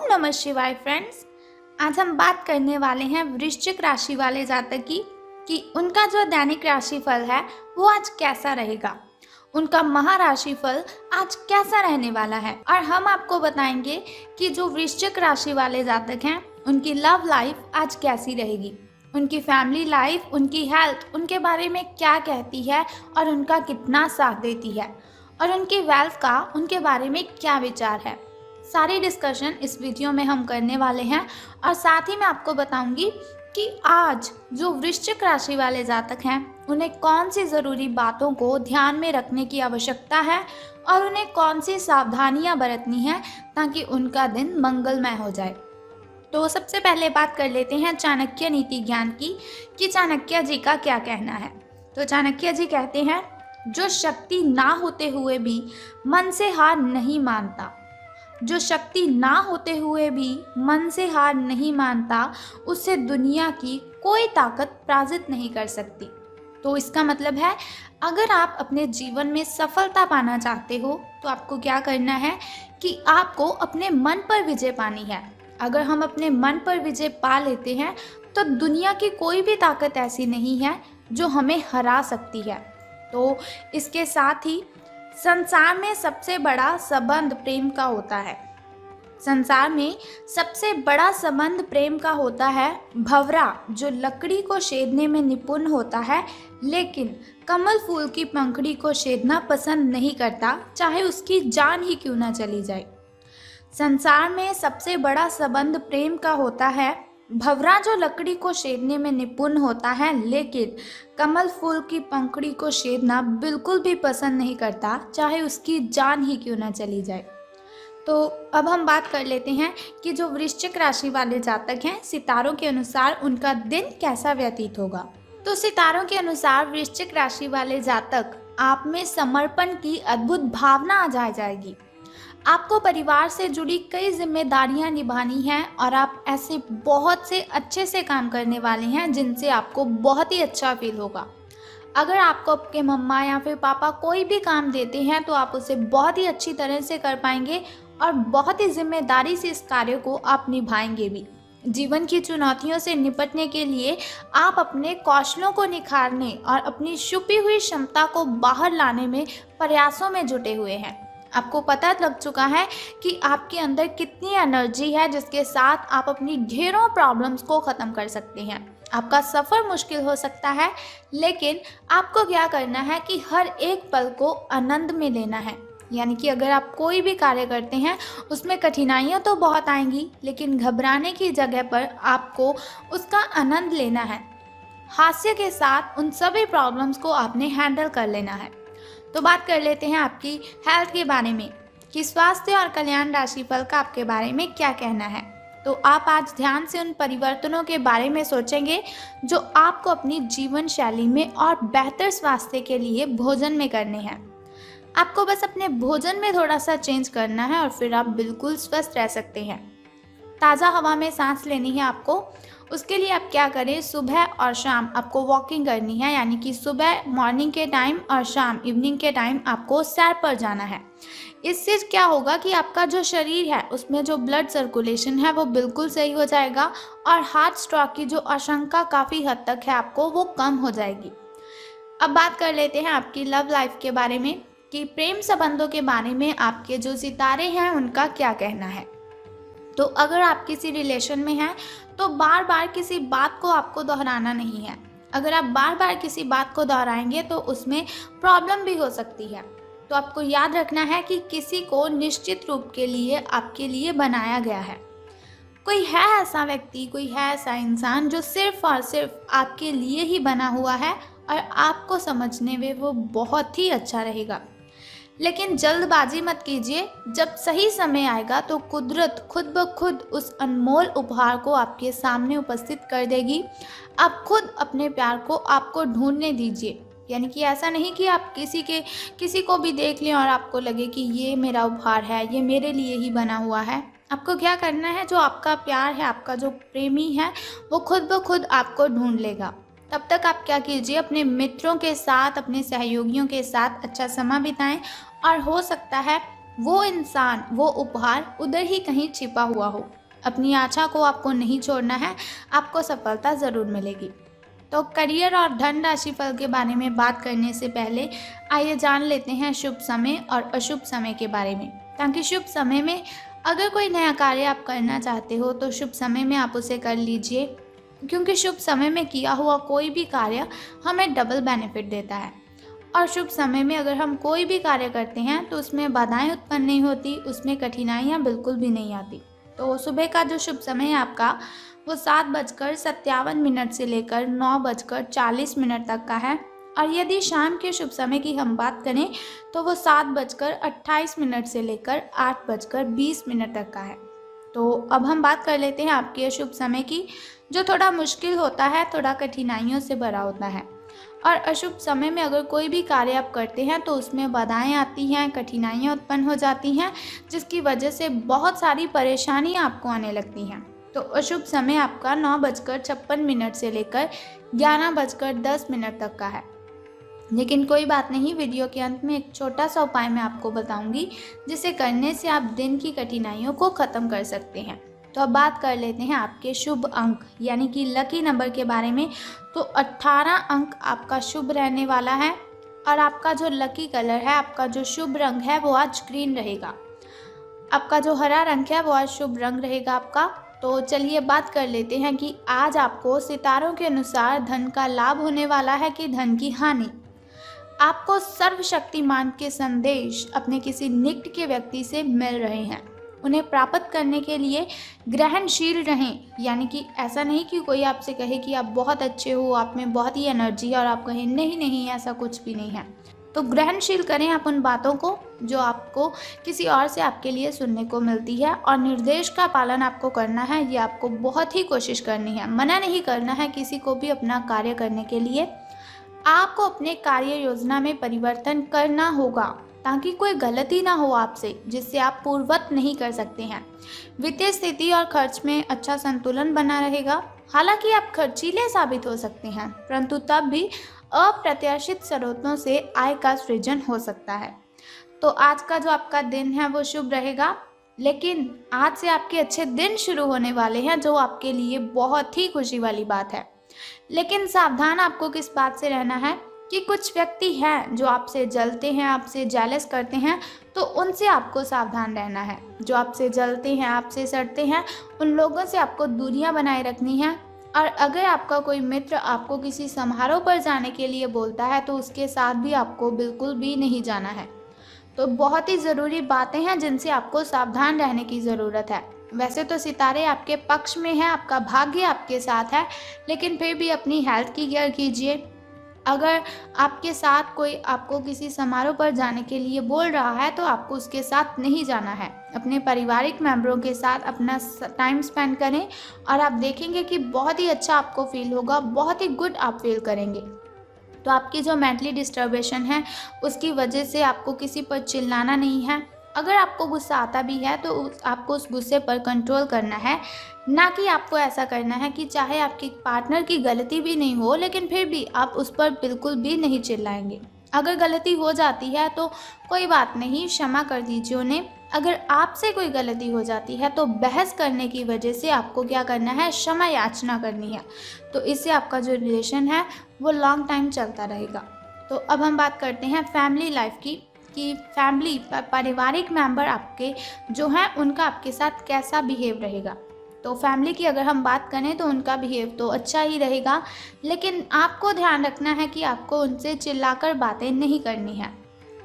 नमः शिवाय फ्रेंड्स। आज हम बात करने वाले हैं वृश्चिक राशि वाले जातक की कि उनका जो दैनिक राशिफल है वो आज कैसा रहेगा, उनका महाराशिफल आज कैसा रहने वाला है। और हम आपको बताएंगे कि जो वृश्चिक राशि वाले जातक हैं उनकी लव लाइफ आज कैसी रहेगी, उनकी फैमिली लाइफ, उनकी हेल्थ उनके बारे में क्या कहती है और उनका कितना साथ देती है, और उनकी वेल्थ का उनके बारे में क्या विचार है। सारी डिस्कशन इस वीडियो में हम करने वाले हैं। और साथ ही मैं आपको बताऊंगी कि आज जो वृश्चिक राशि वाले जातक हैं उन्हें कौन सी ज़रूरी बातों को ध्यान में रखने की आवश्यकता है और उन्हें कौन सी सावधानियां बरतनी है ताकि उनका दिन मंगलमय हो जाए। तो सबसे पहले बात कर लेते हैं चाणक्य नीति ज्ञान की कि चाणक्य जी का क्या कहना है। तो चाणक्य जी कहते हैं, जो शक्ति ना होते हुए भी मन से हार नहीं मानता, जो शक्ति ना होते हुए भी मन से हार नहीं मानता, उससे दुनिया की कोई ताकत पराजित नहीं कर सकती। तो इसका मतलब है, अगर आप अपने जीवन में सफलता पाना चाहते हो तो आपको क्या करना है कि आपको अपने मन पर विजय पानी है। अगर हम अपने मन पर विजय पा लेते हैं तो दुनिया की कोई भी ताकत ऐसी नहीं है जो हमें हरा सकती है। तो इसके साथ ही संसार में सबसे बड़ा संबंध प्रेम का होता है। संसार में सबसे बड़ा संबंध प्रेम का होता है। भंवरा जो लकड़ी को छेदने में निपुण होता है लेकिन कमल फूल की पंखड़ी को छेदना पसंद नहीं करता, चाहे उसकी जान ही क्यों ना चली जाए। संसार में सबसे बड़ा संबंध प्रेम का होता है। भंवरा जो लकड़ी को छेदने में निपुण होता है लेकिन कमल फूल की पंखड़ी को छेदना बिल्कुल भी पसंद नहीं करता, चाहे उसकी जान ही क्यों ना चली जाए। तो अब हम बात कर लेते हैं कि जो वृश्चिक राशि वाले जातक हैं, सितारों के अनुसार उनका दिन कैसा व्यतीत होगा। तो सितारों के अनुसार वृश्चिक राशि वाले जातक, आप में समर्पण की अद्भुत भावना आ जाएगी। आपको परिवार से जुड़ी कई जिम्मेदारियां निभानी हैं और आप ऐसे बहुत से अच्छे से काम करने वाले हैं जिनसे आपको बहुत ही अच्छा फील होगा। अगर आपको आपके मम्मा या फिर पापा कोई भी काम देते हैं तो आप उसे बहुत ही अच्छी तरह से कर पाएंगे और बहुत ही जिम्मेदारी से इस कार्य को आप निभाएंगे भी। जीवन की चुनौतियों से निपटने के लिए आप अपने कौशलों को निखारने और अपनी छुपी हुई क्षमता को बाहर लाने में प्रयासों में जुटे हुए हैं। आपको पता लग चुका है कि आपके अंदर कितनी एनर्जी है जिसके साथ आप अपनी ढेरों प्रॉब्लम्स को ख़त्म कर सकते हैं। आपका सफ़र मुश्किल हो सकता है लेकिन आपको क्या करना है कि हर एक पल को आनंद में लेना है। यानी कि अगर आप कोई भी कार्य करते हैं उसमें कठिनाइयाँ तो बहुत आएंगी लेकिन घबराने की जगह पर आपको उसका आनंद लेना है। हास्य के साथ उन सभी प्रॉब्लम्स को आपने हैंडल कर लेना है। तो बात कर लेते हैं आपकी हेल्थ के बारे में कि स्वास्थ्य और कल्याण राशिफल का आपके बारे में क्या कहना है। तो आप आज ध्यान से उन परिवर्तनों के बारे में सोचेंगे जो आपको अपनी जीवन शैली में और बेहतर स्वास्थ्य के लिए भोजन में करने हैं। आपको बस अपने भोजन में थोड़ा सा चेंज करना है और फिर आप बिल्कुल स्वस्थ रह सकते हैं। ताज़ा हवा में सांस लेनी है आपको। उसके लिए आप क्या करें, सुबह और शाम आपको वॉकिंग करनी है। यानी कि सुबह मॉर्निंग के टाइम और शाम इवनिंग के टाइम आपको सैर पर जाना है। इससे क्या होगा कि आपका जो शरीर है उसमें जो ब्लड सर्कुलेशन है वो बिल्कुल सही हो जाएगा और हार्ट स्ट्रोक की जो आशंका काफ़ी हद तक है आपको वो कम हो जाएगी। अब बात कर लेते हैं आपकी लव लाइफ के बारे में कि प्रेम संबंधों के बारे में आपके जो सितारे हैं उनका क्या कहना है। तो अगर आप किसी रिलेशन में हैं तो बार बार किसी बात को आपको दोहराना नहीं है। अगर आप बार बार किसी बात को दोहराएंगे तो उसमें प्रॉब्लम भी हो सकती है। तो आपको याद रखना है कि किसी को निश्चित रूप के लिए आपके लिए बनाया गया है। कोई है ऐसा व्यक्ति, कोई है ऐसा इंसान जो सिर्फ और सिर्फ आपके लिए ही बना हुआ है और आपको समझने में वो बहुत ही अच्छा रहेगा। लेकिन जल्दबाजी मत कीजिए। जब सही समय आएगा तो कुदरत खुद ब खुद उस अनमोल उपहार को आपके सामने उपस्थित कर देगी। आप खुद अपने प्यार को आपको ढूंढने दीजिए। यानी कि ऐसा नहीं कि आप किसी को भी देख लें और आपको लगे कि ये मेरा उपहार है, ये मेरे लिए ही बना हुआ है। आपको क्या करना है, जो आपका प्यार है, आपका जो प्रेमी है वो खुद ब खुद आपको ढूंढ लेगा। तब तक आप क्या कीजिए, अपने मित्रों के साथ, अपने सहयोगियों के साथ अच्छा समय बिताएं और हो सकता है वो इंसान, वो उपहार उधर ही कहीं छिपा हुआ हो। अपनी आशा को आपको नहीं छोड़ना है, आपको सफलता ज़रूर मिलेगी। तो करियर और धन राशि फल के बारे में बात करने से पहले आइए जान लेते हैं शुभ समय और अशुभ समय के बारे में, ताकि शुभ समय में अगर कोई नया कार्य आप करना चाहते हो तो शुभ समय में आप उसे कर लीजिए, क्योंकि शुभ समय में किया हुआ कोई भी कार्य हमें डबल बेनिफिट देता है। और शुभ समय में अगर हम कोई भी कार्य करते हैं तो उसमें बाधाएं उत्पन्न नहीं होती, उसमें कठिनाइयाँ बिल्कुल भी नहीं आती। तो सुबह का जो शुभ समय है आपका वो 7:57 से लेकर 9:40 तक का है। और यदि शाम के शुभ समय की हम बात करें तो वो 7:28 से लेकर 8:20 तक का है। तो अब हम बात कर लेते हैं आपके अशुभ समय की, जो थोड़ा मुश्किल होता है, थोड़ा कठिनाइयों से भरा होता है। और अशुभ समय में अगर कोई भी कार्य आप करते हैं तो उसमें बाधाएं आती हैं, कठिनाइयाँ उत्पन्न हो जाती हैं, जिसकी वजह से बहुत सारी परेशानियाँ आपको आने लगती हैं। तो अशुभ समय आपका 9:56 से लेकर 11:10 तक का है। लेकिन कोई बात नहीं, वीडियो के अंत में एक छोटा सा उपाय मैं आपको बताऊंगी, जिसे करने से आप दिन की कठिनाइयों को ख़त्म कर सकते हैं। तो अब बात कर लेते हैं आपके शुभ अंक यानी कि लकी नंबर के बारे में। तो 18 अंक आपका शुभ रहने वाला है। और आपका जो लकी कलर है, आपका जो शुभ रंग है वो आज ग्रीन रहेगा। आपका जो हरा रंग है वो आज शुभ रंग रहेगा आपका। तो चलिए बात कर लेते हैं कि आज आपको सितारों के अनुसार धन का लाभ होने वाला है कि धन की हानि। आपको सर्वशक्तिमान के संदेश अपने किसी निकट के व्यक्ति से मिल रहे हैं। उन्हें प्राप्त करने के लिए ग्रहणशील रहें, यानी कि ऐसा नहीं कि कोई आपसे कहे कि आप बहुत अच्छे हो, आप में बहुत ही एनर्जी है और आप कहें नहीं नहीं ऐसा कुछ भी नहीं है। तो ग्रहणशील करें आप उन बातों को जो आपको किसी और से आपके लिए सुनने को मिलती है, और निर्देश का पालन आपको करना है। ये आपको बहुत ही कोशिश करनी है, मना नहीं करना है किसी को भी अपना कार्य करने के लिए। आपको अपने कार्य योजना में परिवर्तन करना होगा ताकि कोई गलती ना हो आपसे, जिससे आप पूर्ववत नहीं कर सकते हैं। वित्तीय स्थिति और खर्च में अच्छा संतुलन बना रहेगा। हालांकि आप खर्चीले साबित हो सकते हैं, परंतु तब भी अप्रत्याशित स्रोतों से आय का सृजन हो सकता है। तो आज का जो आपका दिन है वो शुभ रहेगा, लेकिन आज से आपके अच्छे दिन शुरू होने वाले हैं, जो आपके लिए बहुत ही खुशी वाली बात है। लेकिन सावधान आपको किस बात से रहना है कि कुछ व्यक्ति हैं जो आपसे जलते हैं, आपसे जेलस करते हैं, तो उनसे आपको सावधान रहना है। जो आपसे जलते हैं, आपसे सड़ते हैं, उन लोगों से आपको दूरियां बनाए रखनी है। और अगर आपका कोई मित्र आपको किसी समारोह पर जाने के लिए बोलता है तो उसके साथ भी आपको बिल्कुल भी नहीं जाना है। तो बहुत ही ज़रूरी बातें हैं जिनसे आपको सावधान रहने की ज़रूरत है। वैसे तो सितारे आपके पक्ष में हैं, आपका भाग्य आपके साथ है, लेकिन फिर भी अपनी हेल्थ की केयर कीजिए। अगर आपके साथ कोई आपको किसी समारोह पर जाने के लिए बोल रहा है तो आपको उसके साथ नहीं जाना है। अपने पारिवारिक मेंबरों के साथ अपना टाइम स्पेंड करें और आप देखेंगे कि बहुत ही अच्छा आपको फील होगा, बहुत ही गुड आप फील करेंगे। तो आपकी जो मेंटली डिस्टर्बेशन है उसकी वजह से आपको किसी पर चिल्लाना नहीं है। अगर आपको गुस्सा आता भी है तो आपको उस गुस्से पर कंट्रोल करना है, ना कि आपको ऐसा करना है कि चाहे आपके पार्टनर की गलती भी नहीं हो लेकिन फिर भी आप उस पर बिल्कुल भी नहीं चिल्लाएंगे। अगर गलती हो जाती है तो कोई बात नहीं, क्षमा कर दीजिए उन्हें। अगर आपसे कोई गलती हो जाती है तो बहस करने की वजह से आपको क्या करना है, क्षमा याचना करनी है। तो इससे आपका जो रिलेशन है वो लॉन्ग टाइम चलता रहेगा। तो अब हम बात करते हैं फैमिली लाइफ की, कि फैमिली पारिवारिक मेंबर आपके जो हैं उनका आपके साथ कैसा बिहेव रहेगा। तो फैमिली की अगर हम बात करें तो उनका बिहेव तो अच्छा ही रहेगा, लेकिन आपको ध्यान रखना है कि आपको उनसे चिल्लाकर बातें नहीं करनी है।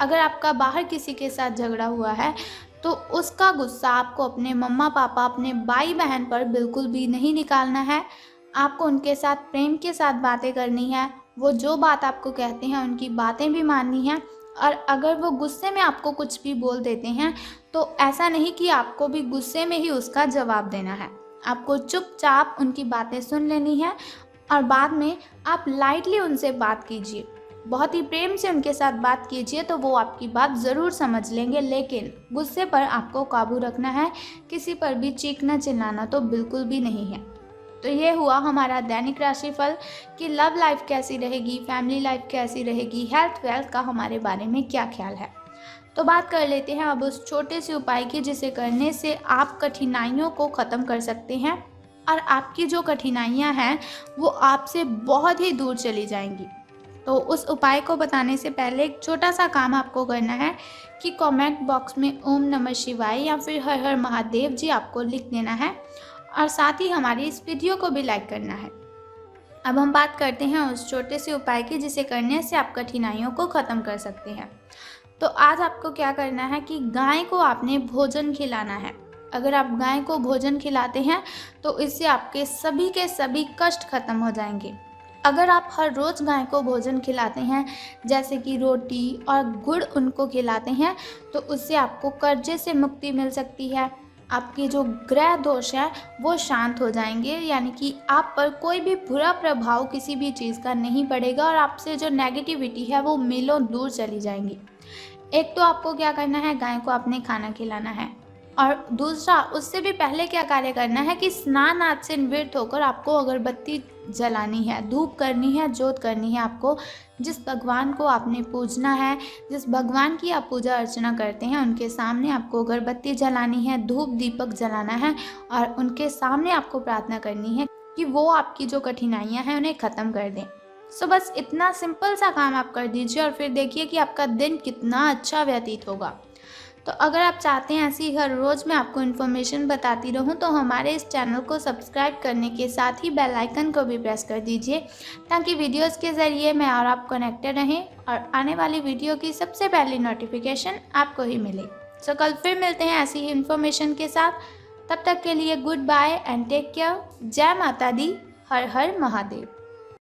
अगर आपका बाहर किसी के साथ झगड़ा हुआ है तो उसका गुस्सा आपको अपने मम्मा पापा, अपने भाई बहन पर बिल्कुल भी नहीं निकालना है। आपको उनके साथ प्रेम के साथ बातें करनी है। वो जो बात आपको कहते हैं उनकी बातें भी माननी है। और अगर वो गुस्से में आपको कुछ भी बोल देते हैं तो ऐसा नहीं कि आपको भी गुस्से में ही उसका जवाब देना है। आपको चुपचाप उनकी बातें सुन लेनी है और बाद में आप लाइटली उनसे बात कीजिए, बहुत ही प्रेम से उनके साथ बात कीजिए, तो वो आपकी बात ज़रूर समझ लेंगे। लेकिन गुस्से पर आपको काबू रखना है, किसी पर भी चीखना चिल्लाना तो बिल्कुल भी नहीं है। तो ये हुआ हमारा दैनिक राशिफल कि लव लाइफ कैसी रहेगी, फैमिली लाइफ कैसी रहेगी, हेल्थ वेल्थ का हमारे बारे में क्या ख्याल है। तो बात कर लेते हैं अब उस छोटे से उपाय की जिसे करने से आप कठिनाइयों को ख़त्म कर सकते हैं और आपकी जो कठिनाइयाँ हैं वो आपसे बहुत ही दूर चली जाएंगी। तो उस उपाय को बताने से पहले एक छोटा सा काम आपको करना है कि कमेंट बॉक्स में ओम नमः शिवाय या फिर हर हर महादेव जी आपको लिख देना है और साथ ही हमारी इस वीडियो को भी लाइक करना है। अब हम बात करते हैं उस छोटे से उपाय की जिसे करने से आप कठिनाइयों को ख़त्म कर सकते हैं। तो आज आपको क्या करना है कि गाय को आपने भोजन खिलाना है। अगर आप गाय को भोजन खिलाते हैं तो इससे आपके सभी के सभी कष्ट खत्म हो जाएंगे। अगर आप हर रोज़ गाय को भोजन खिलाते हैं जैसे कि रोटी और गुड़ उनको खिलाते हैं तो उससे आपको कर्जे से मुक्ति मिल सकती है। आपके जो ग्रह दोष है वो शांत हो जाएंगे, यानी कि आप पर कोई भी बुरा प्रभाव किसी भी चीज़ का नहीं पड़ेगा और आपसे जो नेगेटिविटी है वो मीलों दूर चली जाएंगी। एक तो आपको क्या करना है, गाय को आपने खाना खिलाना है और दूसरा उससे भी पहले क्या कार्य करना है कि स्नान आदि से निवृत्त होकर आपको अगरबत्ती जलानी है, धूप करनी है, जोत करनी है। आपको जिस भगवान को आपने पूजना है, जिस भगवान की आप पूजा अर्चना करते हैं उनके सामने आपको अगरबत्ती जलानी है, धूप दीपक जलाना है और उनके सामने आपको प्रार्थना करनी है कि वो आपकी जो कठिनाइयाँ हैं उन्हें ख़त्म कर दें। सो बस इतना सिंपल सा काम आप कर दीजिए और फिर देखिए कि आपका दिन कितना अच्छा व्यतीत होगा। तो अगर आप चाहते हैं ऐसी हर रोज़ मैं आपको इन्फॉर्मेशन बताती रहूं तो हमारे इस चैनल को सब्सक्राइब करने के साथ ही बेल आइकन को भी प्रेस कर दीजिए ताकि वीडियोस के ज़रिए मैं और आप कनेक्टेड रहें और आने वाली वीडियो की सबसे पहली नोटिफिकेशन आपको ही मिले। सो कल फिर मिलते हैं ऐसी ही इन्फॉर्मेशन के साथ। तब तक के लिए goodbye and take care. जय माता दी, हर हर महादेव।